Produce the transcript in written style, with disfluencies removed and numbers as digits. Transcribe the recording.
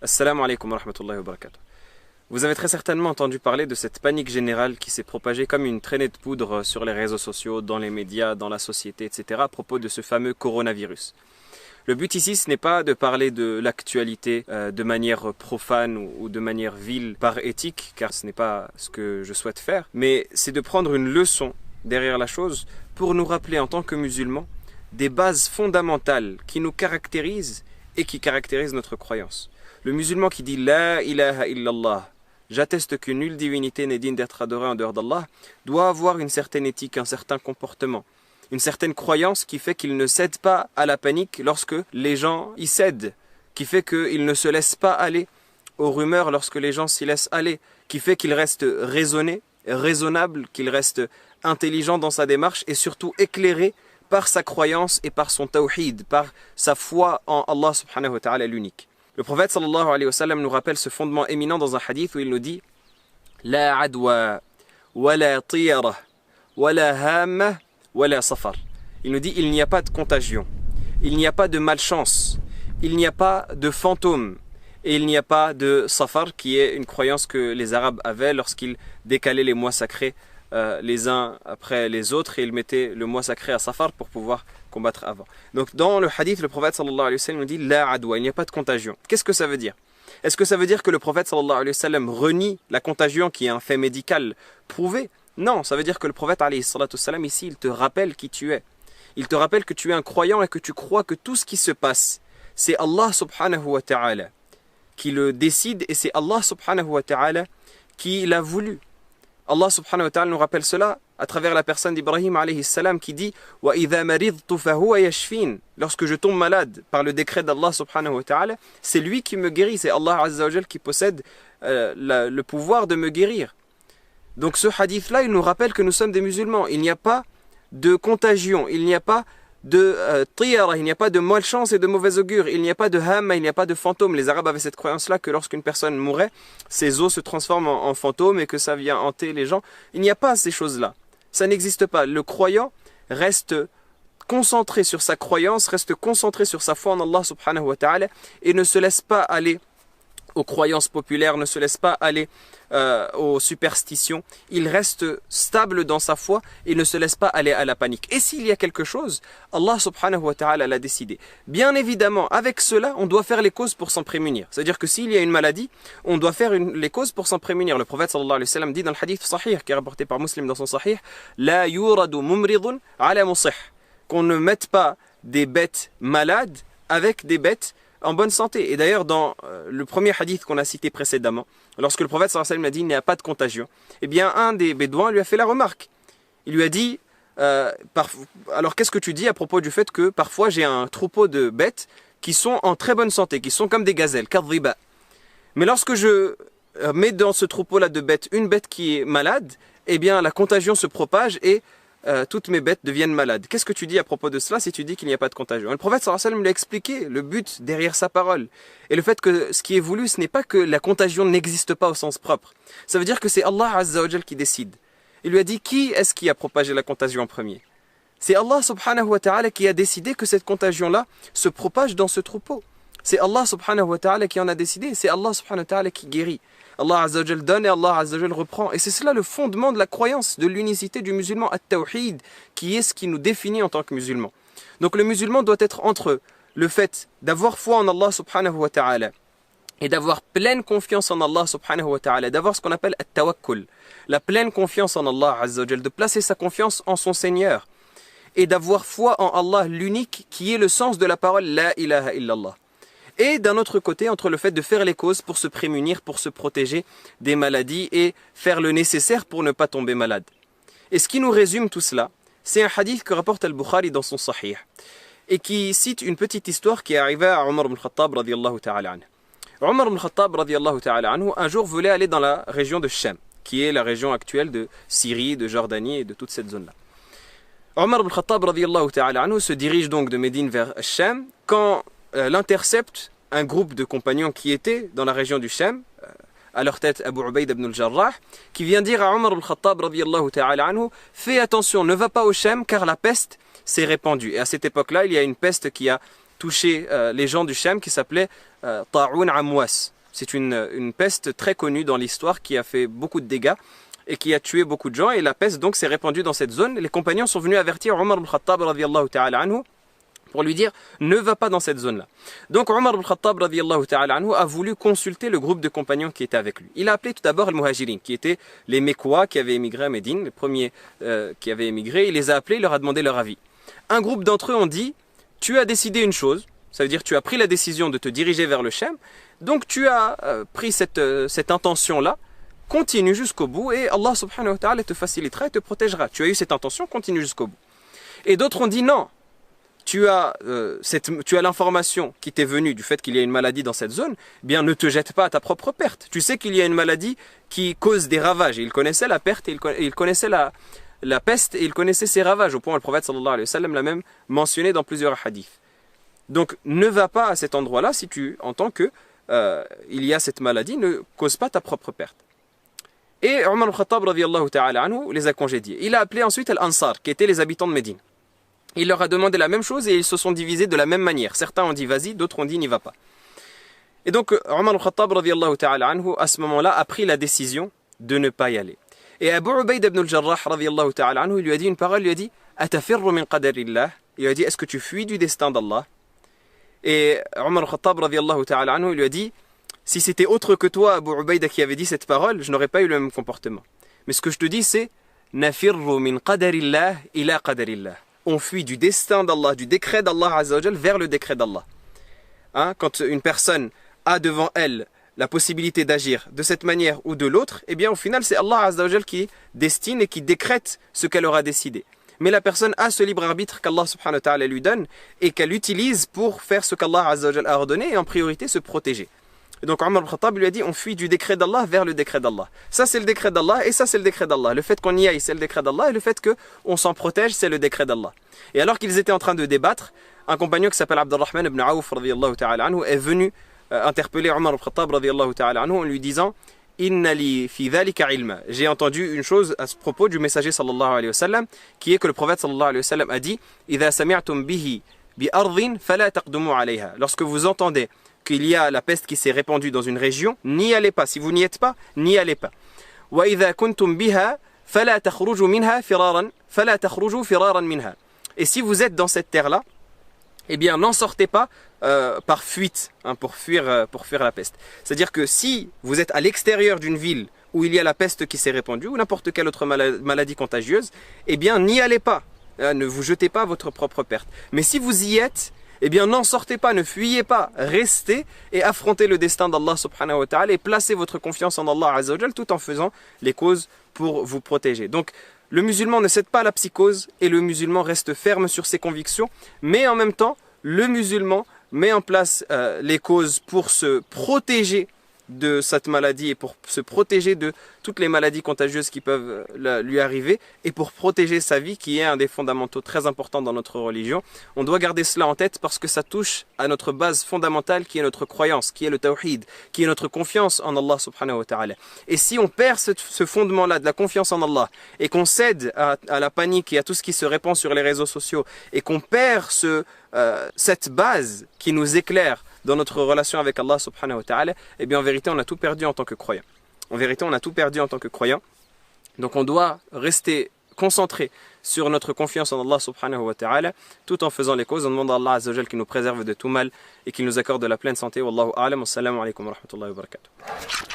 Assalamu alaikum wa rahmatullahi wa barakatuh. Vous avez très certainement entendu parler de cette panique générale qui s'est propagée comme une traînée de poudre sur les réseaux sociaux, dans les médias, dans la société, etc. à propos de ce fameux coronavirus. Le but ici, ce n'est pas de parler de l'actualité de manière profane ou de manière vile par éthique, car ce n'est pas ce que je souhaite faire, mais c'est de prendre une leçon derrière la chose pour nous rappeler en tant que musulmans des bases fondamentales qui nous caractérisent et qui caractérisent notre croyance. Le musulman qui dit « La ilaha illallah » j'atteste que nulle divinité n'est digne d'être adorée en dehors d'Allah, doit avoir une certaine éthique, un certain comportement, une certaine croyance qui fait qu'il ne cède pas à la panique lorsque les gens y cèdent, qui fait qu'il ne se laisse pas aller aux rumeurs lorsque les gens s'y laissent aller, qui fait qu'il reste raisonné, raisonnable, qu'il reste intelligent dans sa démarche et surtout éclairé par sa croyance et par son tawhid, par sa foi en Allah subhanahu wa ta'ala l'unique. Le prophète sallallahu alayhi wa sallam nous rappelle ce fondement éminent dans un hadith où il nous dit La adwa, wa la tiyara, wa la hamma, wa la safar. Il nous dit il n'y a pas de contagion, il n'y a pas de malchance, il n'y a pas de fantôme et il n'y a pas de safar qui est une croyance que les Arabes avaient lorsqu'ils décalaient les mois sacrés les uns après les autres et ils mettaient le mois sacré à safar pour pouvoir combattre avant. Donc dans le hadith, le prophète sallallahu alayhi wa sallam nous dit La adwa, il n'y a pas de contagion. Qu'est-ce que ça veut dire? Est-ce que ça veut dire que le prophète sallallahu alayhi wa sallam renie la contagion qui est un fait médical prouvé? Non, ça veut dire que le prophète alayhi salatu sallam ici, il te rappelle qui tu es. Il te rappelle que tu es un croyant et que tu crois que tout ce qui se passe, c'est Allah subhanahu wa ta'ala qui le décide et c'est Allah subhanahu wa ta'ala qui l'a voulu. Allah subhanahu wa ta'ala nous rappelle cela à travers la personne d'Ibrahim alayhi salam qui dit Wa idha maridtu fahuwa yashfin. Lorsque je tombe malade par le décret d'Allah subhanahu wa ta'ala, c'est lui qui me guérit, c'est Allah azza wa jal qui possède le pouvoir de me guérir. Donc ce hadith là, il nous rappelle que nous sommes des musulmans, il n'y a pas de contagion, il n'y a pas de tiyara, il n'y a pas de malchance et de mauvais augure, il n'y a pas de hamma, il n'y a pas de fantôme. Les Arabes avaient cette croyance-là que lorsqu'une personne mourait, ses os se transforment en fantômes et que ça vient hanter les gens. Il n'y a pas ces choses-là. Ça n'existe pas. Le croyant reste concentré sur sa croyance, reste concentré sur sa foi en Allah subhanahu wa ta'ala et ne se laisse pas aller aux croyances populaires, ne se laisse pas aller aux superstitions. Il reste stable dans sa foi et ne se laisse pas aller à la panique. Et s'il y a quelque chose, Allah subhanahu wa ta'ala l'a décidé. Bien évidemment, avec cela, on doit faire les causes pour s'en prémunir. C'est-à-dire que s'il y a une maladie, on doit faire les causes pour s'en prémunir. Le prophète sallallahu alayhi wa sallam dit dans le hadith sahih, qui est rapporté par Muslim dans son sahih, La yuradu mumridun ala musih. Qu'on ne mette pas des bêtes malades avec des bêtes en bonne santé. Et d'ailleurs, dans le premier hadith qu'on a cité précédemment, lorsque le prophète sallallahu alayhi wa sallam a dit il n'y a pas de contagion, eh bien un des bédouins lui a fait la remarque. Il lui a dit alors qu'est-ce que tu dis à propos du fait que parfois j'ai un troupeau de bêtes qui sont en très bonne santé, qui sont comme des gazelles, kadriba. Mais lorsque je mets dans ce troupeau-là de bêtes une bête qui est malade, eh bien la contagion se propage et toutes mes bêtes deviennent malades. Qu'est-ce que tu dis à propos de cela si tu dis qu'il n'y a pas de contagion? Le prophète sallallahu alayhi wa sallam lui a expliqué le but derrière sa parole. Et le fait que ce qui est voulu, ce n'est pas que la contagion n'existe pas au sens propre. Ça veut dire que c'est Allah azza wa jal qui décide. Il lui a dit qui est-ce qui a propagé la contagion en premier? C'est Allah subhanahu wa ta'ala qui a décidé que cette contagion-là se propage dans ce troupeau. C'est Allah subhanahu wa ta'ala qui en a décidé. C'est Allah subhanahu wa ta'ala qui guérit. Allah azza wa jal donne et Allah azza wa jal reprend. Et c'est cela le fondement de la croyance, de l'unicité du musulman, at-tawhid, qui est ce qui nous définit en tant que musulman. Donc le musulman doit être entre le fait d'avoir foi en Allah subhanahu wa ta'ala et d'avoir pleine confiance en Allah subhanahu wa ta'ala, d'avoir ce qu'on appelle at-tawakkul, la pleine confiance en Allah azza wa jal, de placer sa confiance en son Seigneur et d'avoir foi en Allah l'unique qui est le sens de la parole La ilaha illallah. Et d'un autre côté, entre le fait de faire les causes pour se prémunir, pour se protéger des maladies et faire le nécessaire pour ne pas tomber malade. Et ce qui nous résume tout cela, c'est un hadith que rapporte Al-Bukhari dans son Sahih et qui cite une petite histoire qui est arrivée à Omar ibn Khattab radiyallahu ta'ala anhu. Omar ibn Khattab radiyallahu ta'ala anhu un jour voulait aller dans la région de Sham, qui est la région actuelle de Syrie, de Jordanie et de toute cette zone-là. Omar ibn Khattab radiyallahu ta'ala anhu se dirige donc de Médine vers Sham quand l'intercepte un groupe de compagnons qui étaient dans la région du Sham, à leur tête Abu Ubayd ibn al-Jarrah, qui vient dire à Omar ibn Khattab radiyallahu ta'ala anhu, fais attention, ne va pas au Sham car la peste s'est répandue. Et à cette époque-là, il y a une peste qui a touché les gens du Sham qui s'appelait Ta'oun Amwas. C'est une peste très connue dans l'histoire qui a fait beaucoup de dégâts et qui a tué beaucoup de gens. Et la peste donc s'est répandue dans cette zone. Les compagnons sont venus avertir Omar ibn Khattab radiyallahu ta'ala anhu pour lui dire ne va pas dans cette zone-là. Donc Omar ibn Khattab radiyallahu ta'ala anhu a voulu consulter le groupe de compagnons qui était avec lui. Il a appelé tout d'abord les Muhajirin, qui étaient les Mécois qui avaient émigré à Médine, les premiers qui avaient émigré. Il les a appelés, il leur a demandé leur avis. Un groupe d'entre eux ont dit tu as décidé une chose, ça veut dire tu as pris la décision de te diriger vers le Sham, donc tu as pris cette intention-là, continue jusqu'au bout et Allah subhanahu wa ta'ala te facilitera et te protégera. Tu as eu cette intention, continue jusqu'au bout. Et d'autres ont dit non, tu as l'information qui t'est venue du fait qu'il y a une maladie dans cette zone, eh bien ne te jette pas à ta propre perte. Tu sais qu'il y a une maladie qui cause des ravages. Et il connaissait la perte, et il connaissait la peste et il connaissait ses ravages, au point où le prophète sallallahu alayhi wa sallam l'a même mentionné dans plusieurs hadiths. Donc ne va pas à cet endroit-là si tu entends que il y a cette maladie, ne cause pas ta propre perte. Et Omar al-Khattab radiyallahu ta'ala anhu les a congédiés. Il a appelé ensuite Al-Ansar, qui étaient les habitants de Médine. Il leur a demandé la même chose et ils se sont divisés de la même manière. Certains ont dit vas-y, d'autres ont dit n'y va pas. Et donc Omar al-Khattab radiyallahu ta'ala anhu à ce moment-là a pris la décision de ne pas y aller. Et Abu Ubayd ibn al-Jarrah radiyallahu ta'ala anhu il lui a dit une parole, il lui a dit Atafirru min qadarillah. Il lui a dit est-ce que tu fuis du destin d'Allah? Et Omar al-Khattab radiyallahu ta'ala anhu il lui a dit si c'était autre que toi Abu Ubayd qui avait dit cette parole, je n'aurais pas eu le même comportement. Mais ce que je te dis c'est Nafirru min qadarillah ila qadarillah. On fuit du destin d'Allah, du décret d'Allah Azza wa Jal vers le décret d'Allah. Hein, quand une personne a devant elle la possibilité d'agir de cette manière ou de l'autre, eh bien au final c'est Allah Azza wa Jal qui destine et qui décrète ce qu'elle aura décidé. Mais la personne a ce libre arbitre qu'Allah subhanahu wa ta'ala lui donne et qu'elle utilise pour faire ce qu'Allah Azza wa Jal a ordonné et en priorité se protéger. Et donc Omar al-Khattab lui a dit on fuit du décret d'Allah vers le décret d'Allah. Ça c'est le décret d'Allah et ça c'est le décret d'Allah. Le fait qu'on y aille c'est le décret d'Allah et le fait qu'on s'en protège c'est le décret d'Allah. Et alors qu'ils étaient en train de débattre, un compagnon qui s'appelle Abdurrahman ibn Auf radiyallahu ta'ala anhu est venu interpeller Omar al-Khattab radiyallahu ta'ala anhu en lui disant Inna li fi dhalika ilma. J'ai entendu une chose à ce propos du messager sallallahu alayhi wa sallam qui est que le prophète sallallahu alayhi wa sallam a dit Idha sami'tum bihi bi ardhin fala taqdumu alayha. Lorsque vous entendez qu'il y a la peste qui s'est répandue dans une région, n'y allez pas. Si vous n'y êtes pas, n'y allez pas. وَإِذَا كُنْتُمْ بِهَا فَلَا تَخْرُجُوا مِنْهَا فِرَارًا فَلَا تَخْرُجُوا فِرَارًا مِنْهَا. Et si vous êtes dans cette terre-là, eh bien n'en sortez pas par fuite, hein, pour fuir la peste. C'est-à-dire que si vous êtes à l'extérieur d'une ville où il y a la peste qui s'est répandue, ou n'importe quelle autre maladie contagieuse, eh bien n'y allez pas. Ne vous jetez pas à votre propre perte. Mais si vous y êtes, eh bien n'en sortez pas, ne fuyez pas, restez et affrontez le destin d'Allah subhanahu wa ta'ala et placez votre confiance en Allah azza wa jal tout en faisant les causes pour vous protéger. Donc le musulman ne cède pas à la psychose et le musulman reste ferme sur ses convictions, mais en même temps le musulman met en place les causes pour se protéger de cette maladie et pour se protéger de toutes les maladies contagieuses qui peuvent lui arriver et pour protéger sa vie qui est un des fondamentaux très importants dans notre religion. On doit garder cela en tête parce que ça touche à notre base fondamentale qui est notre croyance, qui est le tawhid, qui est notre confiance en Allah subhanahu wa ta'ala. Et si on perd ce fondement-là de la confiance en Allah et qu'on cède à la panique et à tout ce qui se répand sur les réseaux sociaux et qu'on perd cette base qui nous éclaire dans notre relation avec Allah subhanahu wa ta'ala, eh bien en vérité on a tout perdu en tant que croyant. En vérité on a tout perdu en tant que croyant. Donc on doit rester concentré sur notre confiance en Allah subhanahu wa ta'ala tout en faisant les causes. On demande à Allah azza wa jal qu'il nous préserve de tout mal et qu'il nous accorde la pleine santé. Wallahu a'lam. Assalamu alaikum wa rahmatullahi wa barakatuh.